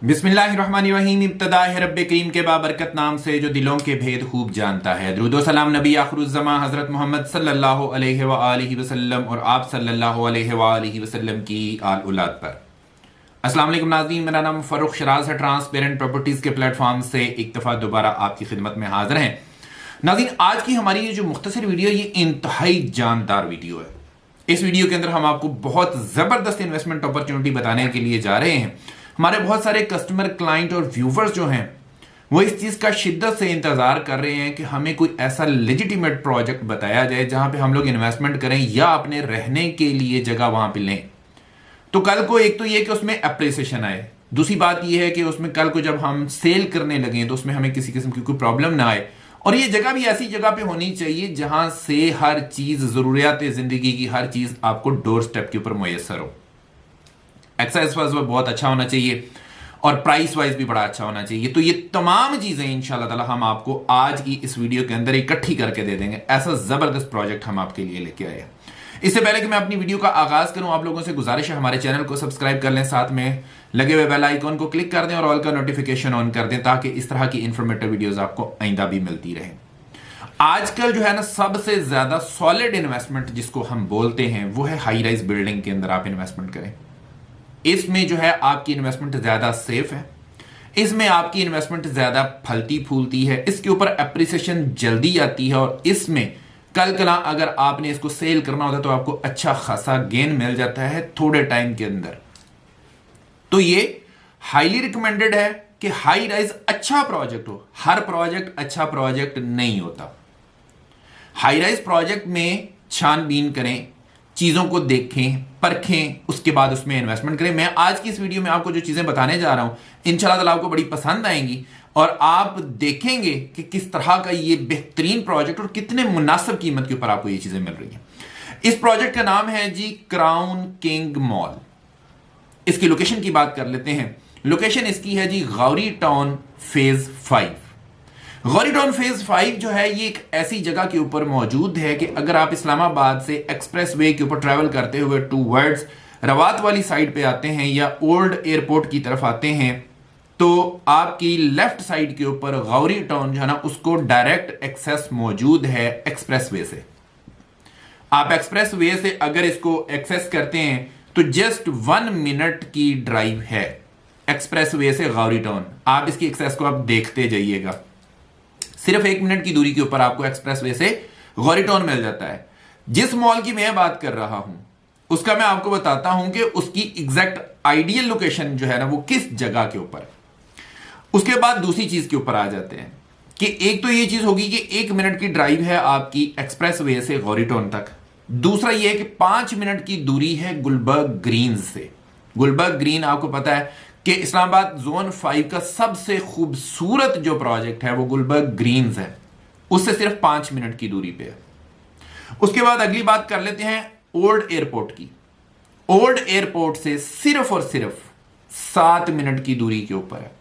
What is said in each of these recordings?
बिस्मिल्लाहिर्रहमानिर्रहीम। इब्तदा है रब्बे करीम के बाबरकत नाम से जो दिलों के भेद खूब जानता है। दुरूदो सलाम नबी आखिरुज़्ज़मा हज़रत मोहम्मद सल्लल्लाहु अलैहि व आलिहि वसल्लम और आप सल्लल्लाहु अलैहि व आलिहि वसल्लम की आल औलाद पर। अस्सलाम वालेकुम नाज़रीन, मेरा नाम फ़ारूक शराज है। ट्रांसपेरेंट प्रॉपर्टीज़ के प्लेटफॉर्म से एक दफ़ा दोबारा आपकी खिदमत में हाजिर हैं। नाज़रीन, आज की हमारी ये जो मुख्तसर वीडियो, ये इंतहाई जानदार वीडियो है। इस वीडियो के अंदर हम आपको बहुत ज़बरदस्त इन्वेस्टमेंट अपॉर्चुनिटी बताने के लिए जा रहे हैं। हमारे बहुत सारे कस्टमर, क्लाइंट और व्यूवर्स जो हैं वो इस चीज़ का शिद्दत से इंतज़ार कर रहे हैं कि हमें कोई ऐसा लेजिटिमेट प्रोजेक्ट बताया जाए जहां पे हम लोग इन्वेस्टमेंट करें या अपने रहने के लिए जगह वहां पे लें। तो कल को एक तो ये कि उसमें अप्रिसिएशन आए, दूसरी बात यह है कि उसमें कल को जब हम सेल करने लगे तो उसमें हमें किसी किस्म की कोई प्रॉब्लम ना आए। और ये जगह भी ऐसी जगह पे होनी चाहिए जहां से हर चीज़, ज़रूरियात ज़िंदगी की हर चीज़ आपको डोर स्टेप के ऊपर मुयसर हो। एक्सेस वाइज बहुत अच्छा होना चाहिए और प्राइस वाइज भी बड़ा अच्छा होना चाहिए। तो ये तमाम चीजें इंशाल्लाह ताला हम आपको आज की इस वीडियो के अंदर इकट्ठी करके दे देंगे। ऐसा जबरदस्त प्रोजेक्ट हम आपके लिए लेके आए हैं। इससे पहले कि मैं अपनी वीडियो का आगाज करूं, आप लोगों से गुजारिश है हमारे चैनल को सब्सक्राइब कर लें, साथ में लगे हुए बेल आइकॉन को क्लिक कर दें और ऑल का नोटिफिकेशन ऑन कर दें ताकि इस तरह की इंफॉर्मेटिव वीडियोस आपको आइंदा भी मिलती रहे। आजकल जो है ना, सबसे ज्यादा सॉलिड इन्वेस्टमेंट जिसको हम बोलते हैं वो है हाई राइज बिल्डिंग के अंदर आप इन्वेस्टमेंट करें। इसमें जो है आपकी इन्वेस्टमेंट ज्यादा सेफ है, इसमें आपकी इन्वेस्टमेंट ज्यादा फलती फूलती है, इसके ऊपर एप्रिसिएशन जल्दी आती है और इसमें कल कला अगर आपने इसको सेल करना होता है तो आपको अच्छा खासा गेन मिल जाता है थोड़े टाइम के अंदर। तो ये हाईली रिकमेंडेड है कि हाई राइज अच्छा प्रोजेक्ट हो। हर प्रोजेक्ट अच्छा प्रोजेक्ट नहीं होता। हाई राइज प्रोजेक्ट में छानबीन करें, चीजों को देखें, परखें, उसके बाद उसमें इन्वेस्टमेंट करें। मैं आज की इस वीडियो में आपको जो चीजें बताने जा रहा हूं इंशाल्लाह ताला आपको बड़ी पसंद आएंगी और आप देखेंगे कि किस तरह का ये बेहतरीन प्रोजेक्ट और कितने मुनासिब कीमत के ऊपर आपको ये चीजें मिल रही हैं। इस प्रोजेक्ट का नाम है जी क्राउन किंग मॉल। इसकी लोकेशन की बात कर लेते हैं। लोकेशन इसकी है जी Gauri town phase 5। Gauri town phase 5 जो है ये एक ऐसी जगह के ऊपर मौजूद है कि अगर आप इस्लामाबाद से एक्सप्रेस वे के ऊपर ट्रेवल करते हुए टूवर्ड्स रवात वाली साइड पे आते हैं या ओल्ड एयरपोर्ट की तरफ आते हैं तो आपकी लेफ्ट साइड के ऊपर गौरी टाउन जो है ना, उसको डायरेक्ट एक्सेस मौजूद है एक्सप्रेस वे से। आप एक्सप्रेस वे से अगर इसको एक्सेस करते हैं तो जस्ट 1 मिनट की ड्राइव है एक्सप्रेस वे से गौरी टाउन। आप इसकी एक्सेस को आप देखते जाइएगा, सिर्फ 1 मिनट की दूरी के ऊपर आपको एक्सप्रेस वे से गौरी टाउन मिल जाता है। जिस मॉल की मैं बात कर रहा हूं उसका मैं आपको बताता हूं कि उसकी एग्जैक्ट आइडियल लोकेशन जो है ना वो किस जगह के ऊपर। उसके बाद दूसरी चीज के ऊपर आ जाते हैं कि एक तो ये चीज होगी कि 1 मिनट की ड्राइव है आपकी एक्सप्रेस वे से गौरी टाउन तक। दूसरा यह है कि 5 मिनट की दूरी है गुलबर्ग ग्रीन से। गुलबर्ग ग्रीन आपको पता है कि इस्लामाबाद जोन 5 का सबसे खूबसूरत जो प्रोजेक्ट है वो गुलबर्ग ग्रीन्स है, उससे सिर्फ 5 मिनट की दूरी पे है। उसके बाद अगली बात कर लेते हैं ओल्ड एयरपोर्ट की। ओल्ड एयरपोर्ट से सिर्फ और सिर्फ 7 मिनट की दूरी के ऊपर है।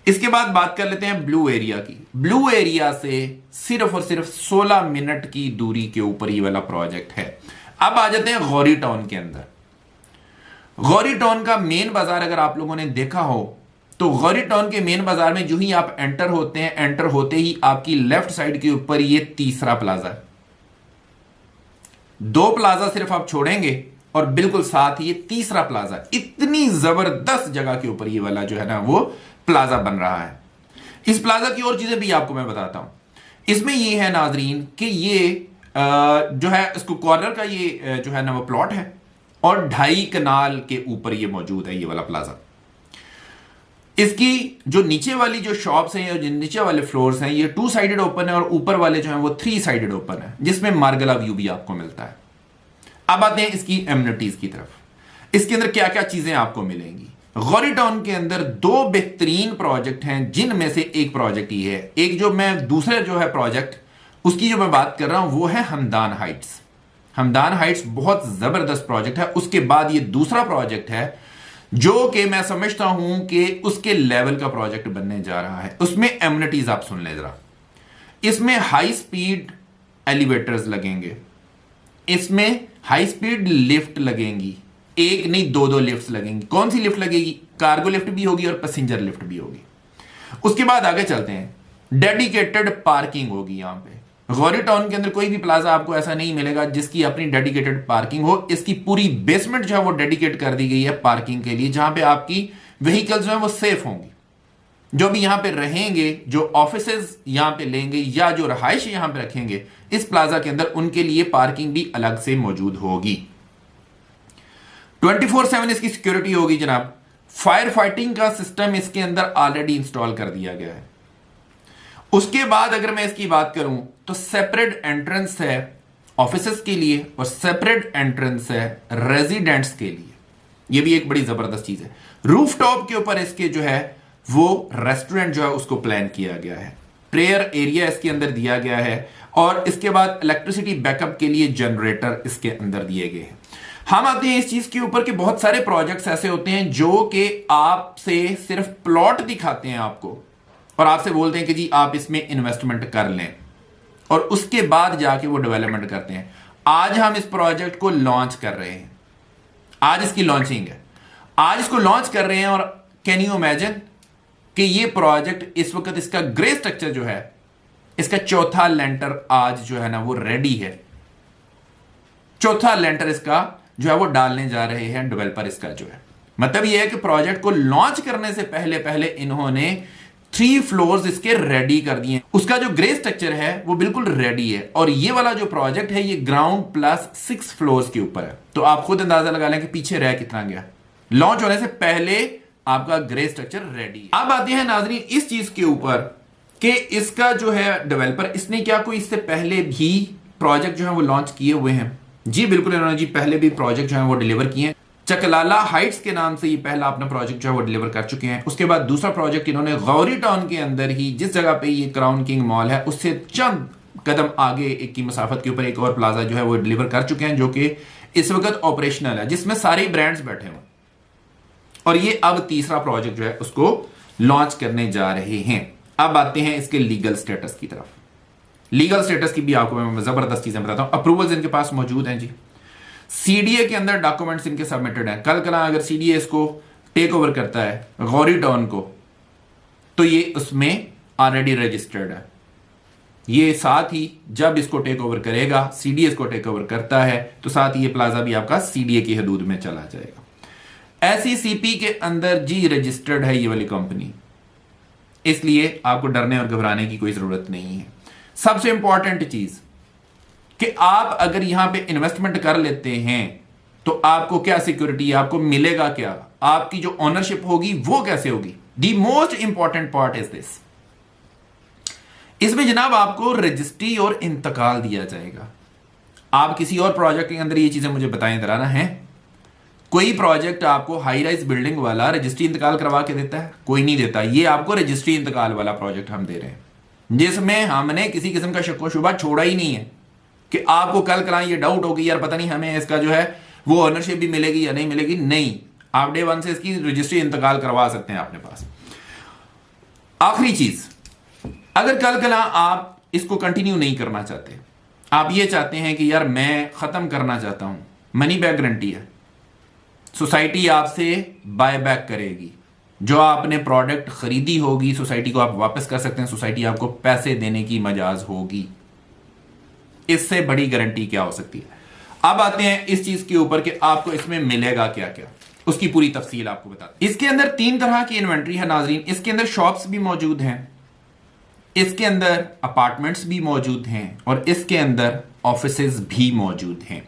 इसके बाद बात कर लेते हैं ब्लू एरिया की। ब्लू एरिया से सिर्फ और सिर्फ 16 मिनट की दूरी के ऊपर ये वाला प्रोजेक्ट है। अब आ जाते हैं गौरी टाउन के अंदर। गौरी टाउन का मेन बाजार अगर आप लोगों ने देखा हो तो गौरी टाउन के मेन बाजार में जो ही आप एंटर होते हैं, एंटर होते ही आपकी लेफ्ट साइड के ऊपर ये तीसरा प्लाजा है। 2 प्लाजा सिर्फ आप छोड़ेंगे और बिल्कुल साथ ही ये तीसरा प्लाजा। इतनी जबरदस्त जगह के ऊपर ये वाला जो है ना वो प्लाजा बन रहा है। इस प्लाजा की और चीजें भी आपको मैं बताता हूं। इसमें ये है नाजरीन कि ये जो है इसको कॉर्नर का ये जो है ना वो प्लॉट है और 2.5 कनाल के ऊपर ये मौजूद है ये वाला प्लाजा। इसकी जो नीचे वाली जो शॉप्स हैं या जो नीचे वाले फ्लोर्स हैं ये 2 साइडेड ओपन है और ऊपर वाले जो हैं वो 3 साइडेड ओपन है जिसमें मार्गला व्यू भी आपको मिलता है। अब आते हैं इसकी एमिनिटीज की तरफ। इसके अंदर क्या क्या चीजें आपको मिलेंगी। गौरी टाउन के अंदर 2 बेहतरीन प्रोजेक्ट हैं जिनमें से एक प्रोजेक्ट ही है। एक जो मैं दूसरे जो है प्रोजेक्ट उसकी जो मैं बात कर रहा हूं वो है हमदान हाइट्स। हमदान हाइट्स बहुत जबरदस्त प्रोजेक्ट है। उसके बाद ये दूसरा प्रोजेक्ट है जो कि मैं समझता हूं कि उसके लेवल का प्रोजेक्ट बनने जा रहा है। उसमें एमिनिटीज आप सुन ले जरा। इसमें हाई स्पीड एलिवेटर्स लगेंगे, इसमें हाई स्पीड लिफ्ट लगेंगी, एक नहीं दो दो लिफ्ट लगेंगी। कौन सी लिफ्ट लगेगी? कार्गो लिफ्ट भी होगी और पैसेंजर लिफ्ट भी होगी। उसके बाद आगे चलते हैं। डेडिकेटेड पार्किंग होगी। यहां पे गौरी टाउन के अंदर कोई भी प्लाजा आपको ऐसा नहीं मिलेगा जिसकी अपनी डेडिकेटेड पार्किंग हो। इसकी पूरी बेसमेंट जो है वो डेडिकेट कर दी गई है पार्किंग के लिए, जहां पे आपकी व्हीकल्स जो है वो सेफ होंगी। जो भी यहां पे रहेंगे, जो ऑफिसेज यहां पे लेंगे या जो रहायश यहां पे रखेंगे इस प्लाजा के अंदर, उनके लिए पार्किंग भी अलग से मौजूद होगी। 24/7 इसकी सिक्योरिटी होगी जनाब। फायर फाइटिंग का सिस्टम इसके अंदर ऑलरेडी इंस्टॉल कर दिया गया है। उसके बाद अगर मैं इसकी बात करूं तो सेपरेट एंट्रेंस है ऑफिसेस के लिए और सेपरेट एंट्रेंस है रेजिडेंट्स के लिए। यह भी एक बड़ी जबरदस्त चीज है। रूफटॉप के ऊपर इसके जो है वो रेस्टोरेंट जो है उसको प्लान किया गया है। प्रेयर एरिया इसके अंदर दिया गया है और इसके बाद इलेक्ट्रिसिटी बैकअप के लिए जनरेटर इसके अंदर दिए गए हैं। हम आते हैं इस चीज के ऊपर कि बहुत सारे प्रोजेक्ट्स ऐसे होते हैं जो कि आपसे सिर्फ प्लॉट दिखाते हैं आपको और आपसे बोलते हैं कि जी आप इसमें इन्वेस्टमेंट कर लें और उसके बाद जाके वो डेवलपमेंट करते हैं। आज हम इस प्रोजेक्ट को लॉन्च कर रहे हैं। आज इसकी लॉन्चिंग है। आज इसको लॉन्च कर रहे हैं और कैन यू इमेजिन कि ये प्रोजेक्ट इस वक्त इसका ग्रे स्ट्रक्चर जो है, इसका चौथा लेंटर आज जो है ना वो रेडी है। चौथा लेंटर इसका जो है वो डालने जा रहे हैं डेवलपर इसका जो है। मतलब ये है कि प्रोजेक्ट को लॉन्च करने से पहले पहले इन्होंने 3 फ्लोर्स इसके रेडी कर दिए। उसका जो ग्रे स्ट्रक्चर है वो बिल्कुल रेडी है और ये वाला जो प्रोजेक्ट है ये ग्राउंड प्लस 6 फ्लोर्स के ऊपर है। तो आप खुद अंदाजा लगा लें कि पीछे रह कितना गया। लॉन्च होने से पहले आपका ग्रे स्ट्रक्चर रेडी है। अब आते हैं नाजरीन इस चीज के ऊपर कि इसका जो है डेवलपर, इसने क्या कोई इससे पहले भी प्रोजेक्ट जो है वो लॉन्च किए हुए हैं? जी बिल्कुल, इन्होंने जी पहले भी प्रोजेक्ट जो है वो डिलीवर किए हैं। चकलाला हाइट्स के नाम से ये पहला अपना प्रोजेक्ट जो है वो डिलीवर कर चुके हैं। उसके बाद दूसरा प्रोजेक्ट इन्होंने गौरी टाउन के अंदर ही, जिस जगह पे ये क्राउन किंग मॉल है उससे चंद कदम आगे एक की मसाफत के ऊपर एक और प्लाजा जो है वो डिलीवर कर चुके हैं, जो कि इस वक्त ऑपरेशनल है, जिसमें सारे ब्रांड्स बैठे हुए। और ये अब तीसरा प्रोजेक्ट जो है उसको लॉन्च करने जा रहे हैं। अब आते हैं इसके लीगल स्टेटस की तरफ। लीगल स्टेटस की भी आपको मैं जबरदस्त चीजें बताता हूं। अप्रूवल्स इनके पास मौजूद हैं जी। सीडीए के अंदर डॉक्यूमेंट्स इनके सबमिटेड हैं। कल कला अगर सीडीए इसको टेक ओवर करता है गौरी टाउन को, तो ये उसमें ऑलरेडी रजिस्टर्ड है। ये साथ ही जब इसको टेक ओवर करेगा, सीडीए इसको टेक ओवर करता है, तो साथ ही ये प्लाजा भी आपका सीडीए की हदूद में चला जाएगा। एसईसीपी के अंदर जी रजिस्टर्ड है ये वाली कंपनी, इसलिए आपको डरने और घबराने की कोई जरूरत नहीं है। सबसे इंपॉर्टेंट चीज कि आप अगर यहां पे इन्वेस्टमेंट कर लेते हैं तो आपको क्या सिक्योरिटी, आपको मिलेगा क्या, आपकी जो ओनरशिप होगी वो कैसे होगी। The most important part is this, इसमें जनाब आपको रजिस्ट्री और इंतकाल दिया जाएगा। आप किसी और प्रोजेक्ट के अंदर ये चीजें मुझे बताएं जरा ना है। कोई प्रोजेक्ट आपको हाई राइज बिल्डिंग वाला रजिस्ट्री इंतकाल करवा के देता है? कोई नहीं देता। ये आपको रजिस्ट्री इंतकाल वाला प्रोजेक्ट हम दे रहे हैं, जिसमें हमने किसी किस्म का शक व शुबा छोड़ा ही नहीं है कि आपको कल कल ये डाउट होगी यार पता नहीं हमें इसका जो है वो ओनरशिप भी मिलेगी या नहीं मिलेगी। नहीं, आप डे 1 से इसकी रजिस्ट्री इंतकाल करवा सकते हैं अपने पास। आखिरी चीज, अगर कल कल आप इसको कंटिन्यू नहीं करना चाहते, आप ये चाहते हैं कि यार मैं खत्म करना चाहता हूं, मनी बैक गारंटी है। सोसाइटी आपसे बाय बैक करेगी। जो आपने प्रोडक्ट खरीदी होगी सोसाइटी को आप वापस कर सकते हैं। सोसाइटी आपको पैसे देने की मजाज होगी। इससे बड़ी गारंटी क्या हो सकती है। अब आते हैं इस चीज के ऊपर कि आपको इसमें मिलेगा क्या क्या, उसकी पूरी तफसील आपको बताते हैं। इसके अंदर 3 तरह की इन्वेंट्री है नाजरीन। इसके अंदर शॉप्स भी मौजूद हैं, इसके अंदर अपार्टमेंट्स भी मौजूद हैं और इसके अंदर ऑफिसेज भी मौजूद हैं।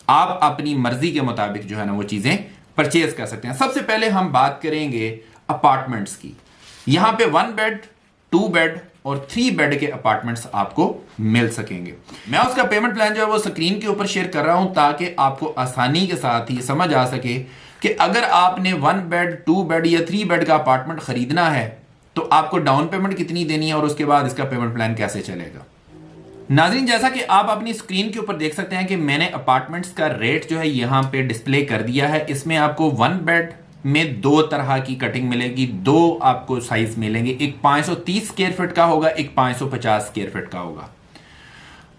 आप अपनी मर्जी के मुताबिक जो है ना वो चीजें परचेज कर सकते हैं। सबसे पहले हम बात करेंगे अपार्टमेंट्स की। यहां पे 1 बेड, 2 बेड और 3 बेड के अपार्टमेंट्स आपको मिल सकेंगे। मैं उसका पेमेंट प्लान जो है वो स्क्रीन के ऊपर शेयर कर रहा हूं ताकि आपको आसानी के साथ ही समझ आ सके कि अगर आपने 1 बेड, 2 बेड या 3 बेड का अपार्टमेंट खरीदना है तो आपको डाउन पेमेंट कितनी देनी है और उसके बाद इसका पेमेंट प्लान कैसे चलेगा। नाज़रीन, जैसा कि आप अपनी स्क्रीन के ऊपर देख सकते हैं कि मैंने अपार्टमेंट्स का रेट जो है यहां पे डिस्प्ले कर दिया है। इसमें आपको 1 बेड में 2 तरह की कटिंग मिलेगी, 2 आपको साइज मिलेंगे। एक 530 स्क्वायर फीट का होगा, एक 550 स्क्वायर फीट का होगा।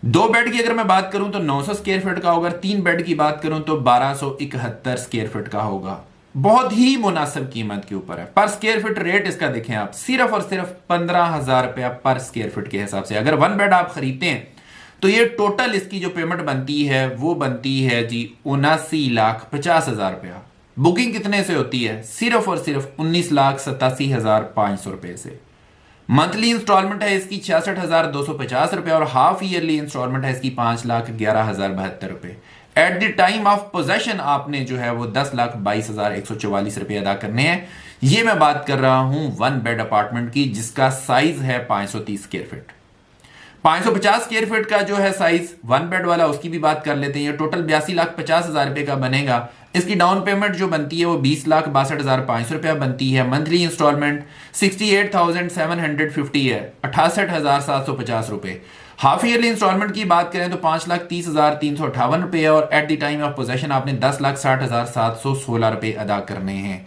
2 बेड की अगर मैं बात करूं तो 900 स्क्वायर फीट का होगा, 3 बेड की बात करूं तो 1271 स्क्वायर फीट का होगा। बहुत ही मुनासिब कीमत के ऊपर है। पर स्क्वायर फीट रेट इसका देखें आप, सिर्फ और सिर्फ 15,000 रुपया पर स्क्वायर फीट के हिसाब से। अगर 1 बेड आप खरीदते हैं तो ये टोटल इसकी जो पेमेंट बनती है वो बनती है जी 79,50,000 रुपया। बुकिंग कितने से होती है? सिर्फ और सिर्फ 19,87,500 रुपए से। मंथली इंस्टॉलमेंट है इसकी 66,250 रुपए और हाफ ईयरली इंस्टॉलमेंट है इसकी 5,11,072 रुपए। At the time of possession आपने जो है वो 10,22,144 रुपए अदा करने हैं। ये मैं बात कर रहा हूं 1 बेड अपार्टमेंट की जिसका साइज है 530 स्क्वायर फीट। 550 स्क्वायर फीट का जो है साइज 1 बेड वाला, उसकी भी बात कर लेते हैं। ये टोटल 82,50,000 रुपए का बनेगा। इसकी डाउन पेमेंट जो बनती है वो 20,62,500 रुपया बनती है। मंथली इंस्टॉलमेंट 68,750 है, 68,750 रुपए। हाफ ईयरली इंस्टॉलमेंट की बात करें तो 5,30,358 रुपए और at the time of possession आपने 10,60,716 रुपए अदा करने हैं।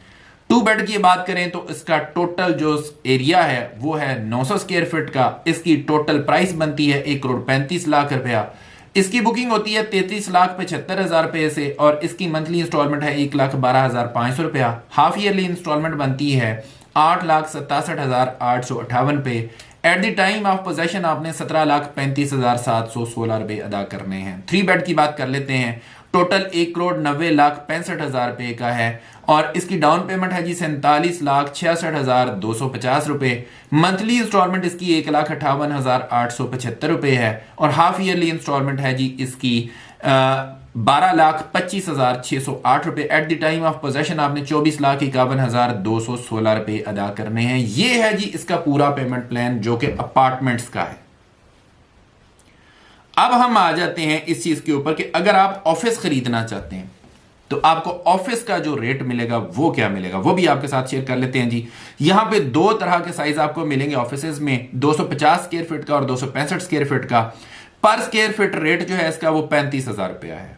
2 बेड की बात करें तो इसका टोटल जो एरिया है वो है 900 स्क्वायर फीट का। इसकी टोटल प्राइस बनती है 1,35,00,000 रुपया। इसकी बुकिंग होती है 33,75,000 रुपए से और इसकी मंथली इंस्टॉलमेंट है 1,12,500 रुपया। हाफ ईयरली इंस्टॉलमेंट बनती है 8,67,858 रुपए। At the time of possession आपने 17,35,716 रुपए अदा करने हैं। 3 बेड की बात कर लेते हैं। टोटल 1,90,65,000 रुपए का है और इसकी डाउन पेमेंट है जी 47,66,250 रुपए। मंथली इंस्टॉलमेंट इसकी 1,58,875 रुपए है और हाफ ईयरली इंस्टॉलमेंट है जी इसकी 12,25,608 रुपए। At the time of possession आपने 24,51,216 रुपए अदा करने हैं। ये है जी इसका पूरा पेमेंट प्लान जो कि अपार्टमेंट्स का है। अब हम आ जाते हैं इस चीज के ऊपर कि अगर आप ऑफिस खरीदना चाहते हैं तो आपको ऑफिस का जो रेट मिलेगा वो क्या मिलेगा, वो भी आपके साथ शेयर कर लेते हैं जी। यहां पे 2 तरह के साइज आपको मिलेंगे ऑफिस में, 250 स्क्वायर फीट का और 265 स्क्वायर फीट का। पर स्क्वायर फीट रेट जो है इसका वो 35,000 रुपया है।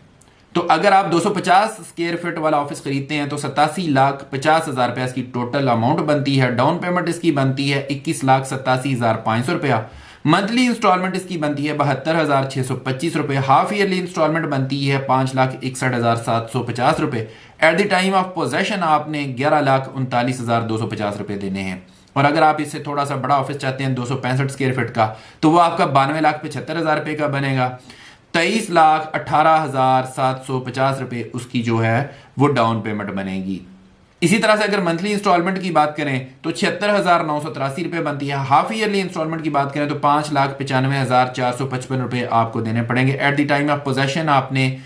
तो अगर आप 250 स्क्वायर फीट वाला ऑफिस खरीदते हैं तो 87,50,000 रुपया इसकी टोटल अमाउंट बनती है। डाउन पेमेंट इसकी बनती है 21,87,500 रुपया। मंथली इंस्टॉलमेंट इसकी बनती है 72,625 रुपए। हाफ ईयरली इंस्टॉलमेंट बनती है 5,61,750 रुपए। At the time of possession आपने 11,39,250 रुपए देने हैं। और अगर आप इससे थोड़ा सा बड़ा ऑफिस चाहते हैं 265 स्क्वायर फीट का तो वो आपका 92,75,000 रुपए का बनेगा। 23,18,750 रुपए उसकी जो है वो डाउन पेमेंट बनेगी। इसी तरह से अगर मंथली इंस्टॉलमेंट की बात करें तो 76,983 रुपए बनती है। हाफ ईयरली इंस्टॉलमेंट की बात करें तो 5,95,455 रुपए आपको देने पड़ेंगे। At the time of possession आपने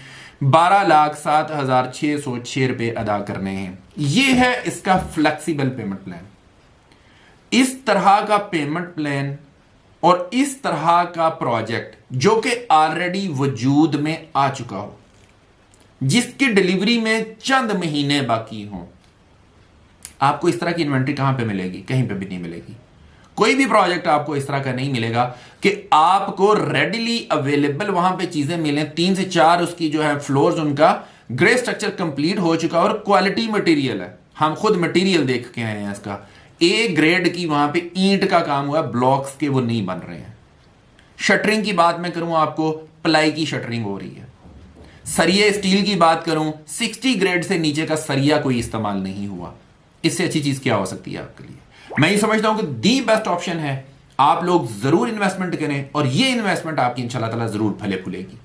12,07,606 रुपए अदा करने हैं। ये है इसका फ्लेक्सिबल पेमेंट प्लान। इस तरह का पेमेंट प्लान और इस तरह का प्रोजेक्ट जो कि ऑलरेडी वजूद में आ चुका हो, जिसकी डिलीवरी में चंद महीने बाकी हों, आपको इस तरह की इन्वेंट्री कहां पे मिलेगी? कहीं पे भी नहीं मिलेगी। कोई भी प्रोजेक्ट आपको इस तरह का नहीं मिलेगा कि आपको रेडिली अवेलेबल वहां पे चीजें मिलें। 3 से 4 उसकी जो है फ्लोर्स, उनका ग्रे स्ट्रक्चर कंप्लीट हो चुका और क्वालिटी मटेरियल है। हम खुद मटेरियल देख के आए हैं इसका। ए ग्रेड की वहां पे ईंट का काम हुआ, ब्लॉक्स के वो नहीं बन रहे हैं। शटरिंग की बात मैं करूं आपको, प्लाई की शटरिंग हो रही है। सरिये स्टील की बात करूं, 60 ग्रेड से नीचे का सरिया कोई इस्तेमाल नहीं हुआ। इससे अच्छी चीज क्या हो सकती है आपके लिए? मैं ये समझता हूं कि दी बेस्ट ऑप्शन है। आप लोग जरूर इन्वेस्टमेंट करें और ये इन्वेस्टमेंट आपकी इंशाल्लाह ताला जरूर फले फूलेगी।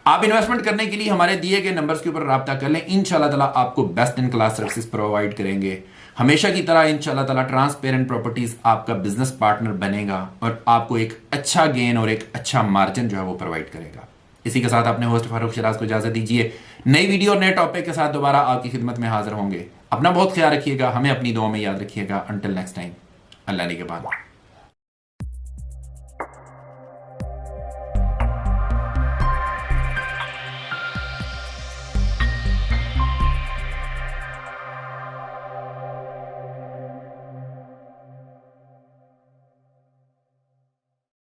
आप इन्वेस्टमेंट करने के लिए हमारे दिए गए नंबर्स के ऊपर राब्ता कर लें। इंशाल्लाह ताला आपको best in class services provide करेंगे। हमेशा की तरह इंशाल्लाह ताला ट्रांसपेरेंट प्रॉपर्टीज आपका बिजनेस पार्टनर बनेगा और आपको एक अच्छा गेन और एक अच्छा मार्जिन जो है वो प्रोवाइड करेगा। इसी के साथ अपने होस्ट फारूक शिराज को इजाजत दीजिए। नई वीडियो और नए टॉपिक के साथ दोबारा आपकी खिदमत में हाजिर होंगे। अपना बहुत ख्याल रखिएगा, हमें अपनी दुआ में याद रखिएगा। अंटिल नेक्स्ट टाइम, अल्लाह ने के बाद।